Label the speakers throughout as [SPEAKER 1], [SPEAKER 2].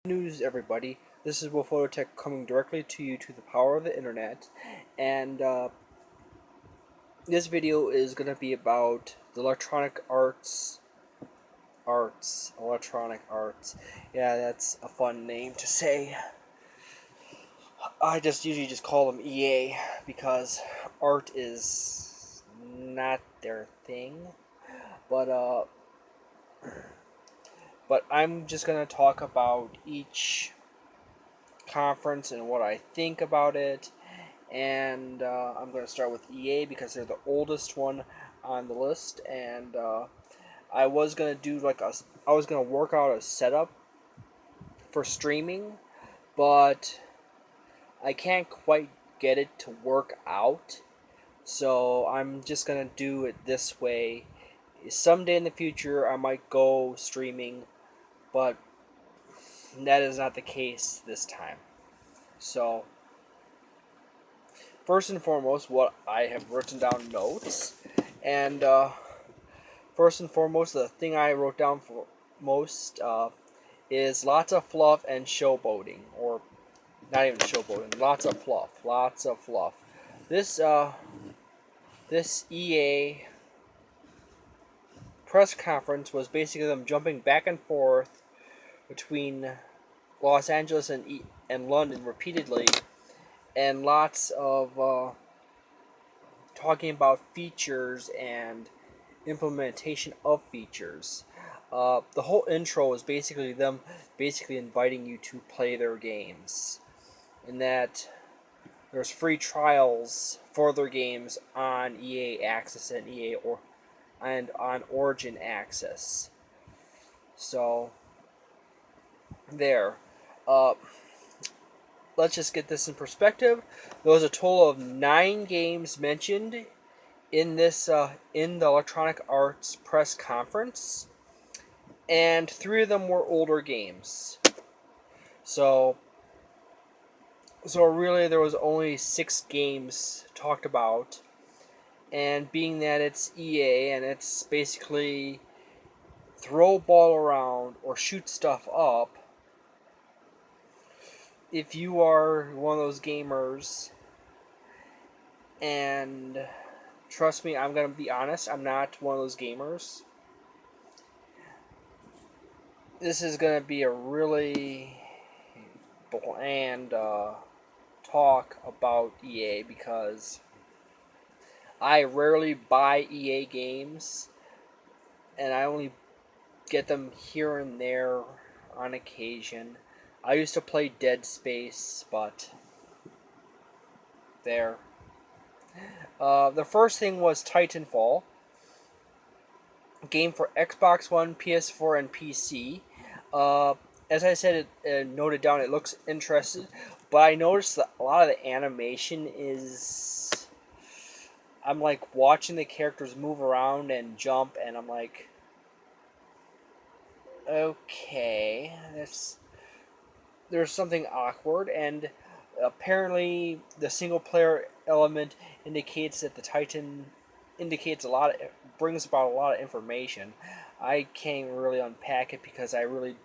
[SPEAKER 1] News, everybody. This is Will Phototech coming directly to you to the power of the internet, and this video is going to be about the electronic arts. Yeah, that's a fun name to say. I just usually just call them EA because art is not their thing, but I'm just gonna talk about each conference and what I think about it. And I'm going to start with EA because they're the oldest one on the list. And I was going to do I was going to work out a setup for streaming, but I can't quite get it to work out. So I'm just going to do it this way. Someday in the future, I might go streaming, but that is not the case this time. So first and foremost, what I have written down notes, and first and foremost, the thing I wrote down for most is lots of fluff and showboating, or not even showboating, lots of fluff. This this EA press conference was basically them jumping back and forth between Los Angeles and London repeatedly, and lots of talking about features and implementation of features. The whole intro is basically them inviting you to play their games, and that there's free trials for their games on EA Access and on Origin Access. So there. Uh, let's just get this in perspective. There was a total of 9 games mentioned in this in the Electronic Arts press conference, and 3 of them were older games. So really there was only 6 games talked about, and being that it's EA and it's basically throw ball around or shoot stuff up, if you are one of those gamers, and trust me, I'm going to be honest, I'm not one of those gamers. This is going to be a really bland talk about EA because I rarely buy EA games, and I only get them here and there on occasion. I used to play Dead Space, but there. The first thing was Titanfall, a game for Xbox One, PS4, and PC. As I said, it noted down, it looks interesting, but I noticed that a lot of the animation is. I'm like watching the characters move around and jump, and I'm like, okay, there's something awkward, and apparently the single player element indicates that the Titan brings about a lot of information. I can't really unpack it because I really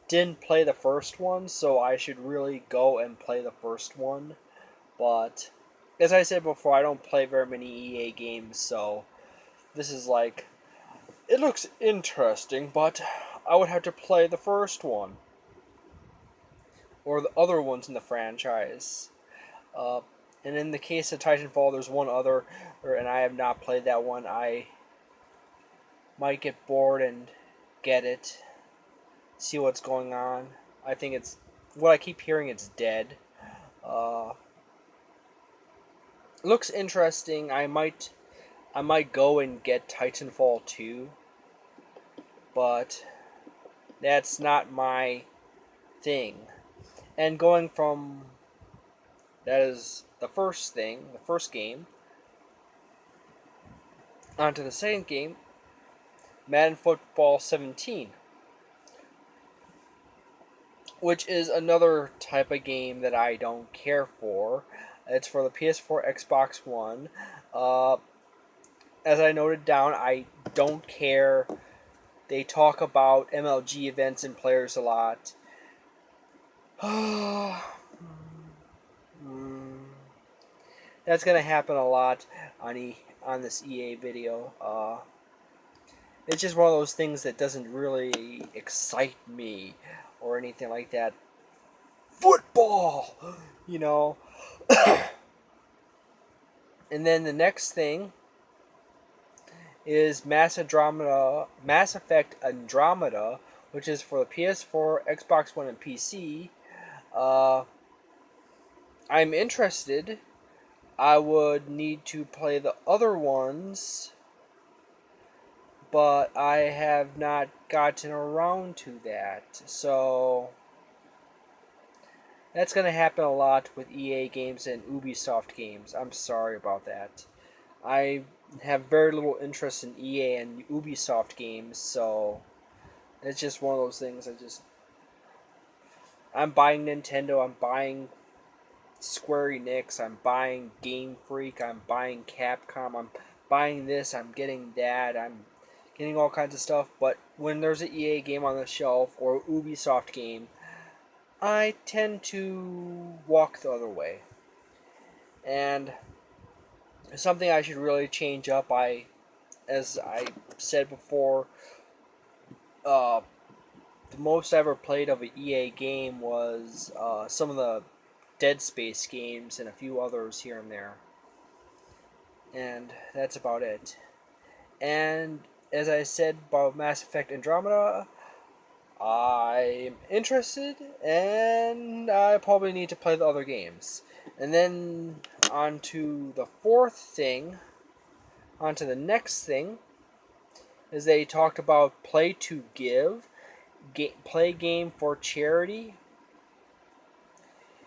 [SPEAKER 1] didn't play the first one, so I should really go and play the first one. But as I said before, I don't play very many EA games, so this is like, it looks interesting, but I would have to play the first one or the other ones in the franchise. Uh, and in the case of Titanfall, there's one other, and I have not played that one. I might get bored and get it, see what's going on. I think it's what I keep hearing. It's dead. Uh, looks interesting. I might go and get Titanfall 2, but that's not my thing. And going from that is the first thing, the first game, onto the second game, Madden Football 17, which is another type of game that I don't care for. It's for the PS4 Xbox One. As I noted down, I don't care. They talk about MLG events and players a lot. That's gonna happen a lot on this EA video. It's just one of those things that doesn't really excite me or anything like that. Football, you know. And then the next thing is Mass Effect Andromeda, which is for the PS4, Xbox One, and PC. Uh, I'm interested. I would need to play the other ones, but I have not gotten around to that. So that's going to happen a lot with EA games and Ubisoft games. I'm sorry about that. I have very little interest in EA and Ubisoft games, so it's just one of those things. I'm buying Nintendo, I'm buying Square Enix, I'm buying Game Freak, I'm buying Capcom, I'm buying this, I'm getting that, I'm getting all kinds of stuff. But when there's an EA game on the shelf or an Ubisoft game, I tend to walk the other way. And something I should really change up. As I said before, uh, the most I ever played of an EA game was some of the Dead Space games and a few others here and there. And that's about it. And as I said about Mass Effect Andromeda, I'm interested, and I probably need to play the other games. And then on to the next thing, is they talked about play to give, play game for charity.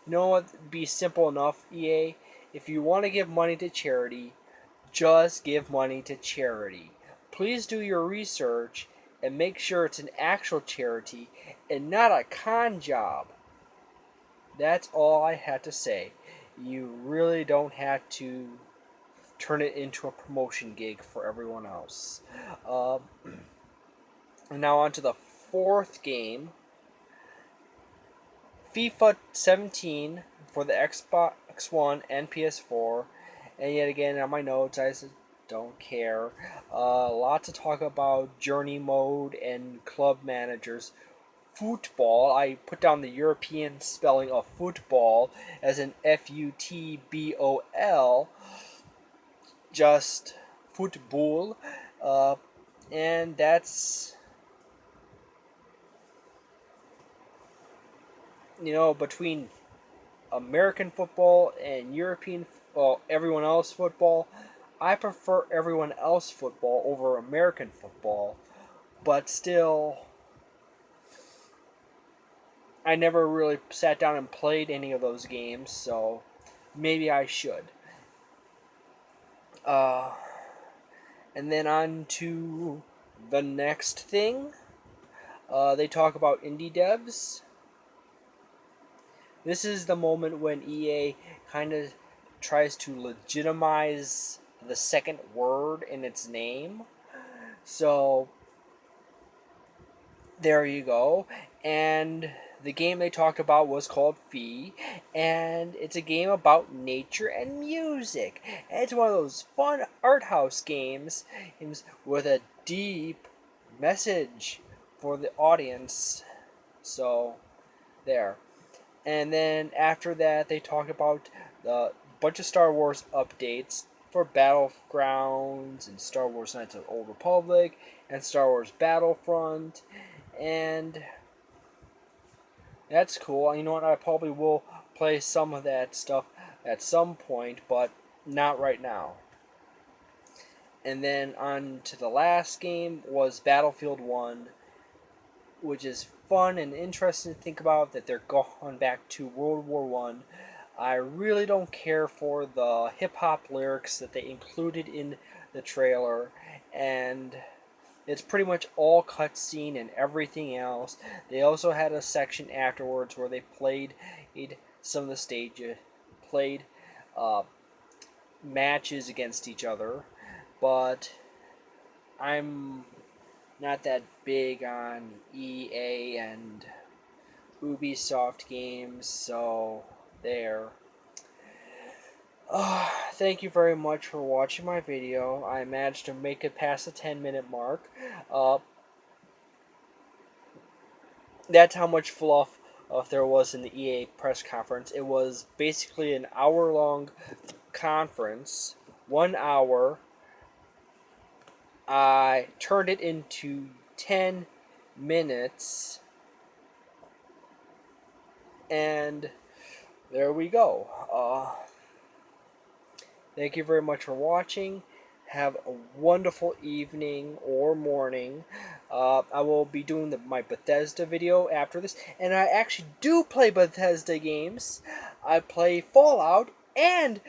[SPEAKER 1] You know what? Be simple enough, EA. If you want to give money to charity, just give money to charity. Please do your research and make sure it's an actual charity and not a con job. That's all I had to say. You really don't have to turn it into a promotion gig for everyone else. And now on to the fourth game, FIFA 17 for the Xbox One and PS4. And yet again, on my notes, I said, don't care. A lot to talk about journey mode and club managers. Football, I put down the European spelling of football as an Futbol, just football. And that's, between American football and everyone else football. I prefer everyone else football over American football, but still, I never really sat down and played any of those games, so maybe I should. Uh, and then on to the next thing. They talk about indie devs. This is the moment when EA kind of tries to legitimize the second word in its name. So, there you go. And the game they talked about was called Fee, and it's a game about nature and music. And it's one of those fun art house games with a deep message for the audience. So, there. And then after that, they talked about the bunch of Star Wars updates for Battlegrounds and Star Wars Knights of the Old Republic and Star Wars Battlefront. And that's cool. You know what? I probably will play some of that stuff at some point, but not right now. And then on to the last game was Battlefield 1, which is fun and interesting to think about that they're going back to World War One. I really don't care for the hip hop lyrics that they included in the trailer, and it's pretty much all cutscene and everything else. They also had a section afterwards where they played some of the stages, played uh, matches against each other, but I'm not that big on EA and Ubisoft games. So there. Thank you very much for watching my video. I managed to make it past the 10-minute mark. Uh, that's how much fluff there was in the EA press conference. It was basically an hour-long conference. 1 hour. I turned it into 10 minutes. And there we go. Thank you very much for watching. Have a wonderful evening or morning. I will be doing my Bethesda video after this. And I actually do play Bethesda games. I play Fallout and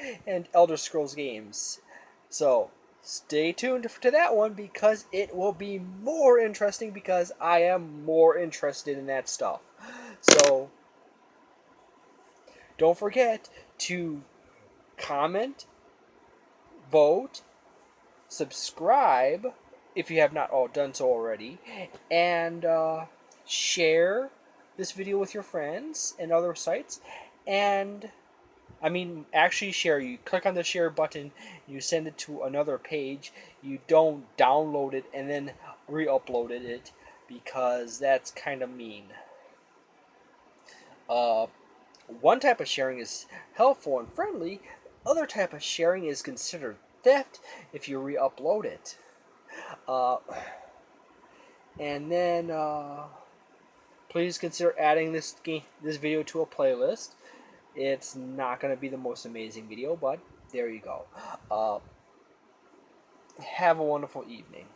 [SPEAKER 1] Elder Scrolls games. So, stay tuned to that one because it will be more interesting because I am more interested in that stuff. So, don't forget to comment, vote, subscribe if you have not all done so already, and share this video with your friends and other sites. And I mean, actually share. You click on the share button, you send it to another page. You don't download it and then re-upload it because that's kind of mean. One type of sharing is helpful and friendly. Other type of sharing is considered theft if you re-upload it. And then please consider adding this video to a playlist. It's not going to be the most amazing video, but there you go. Have a wonderful evening.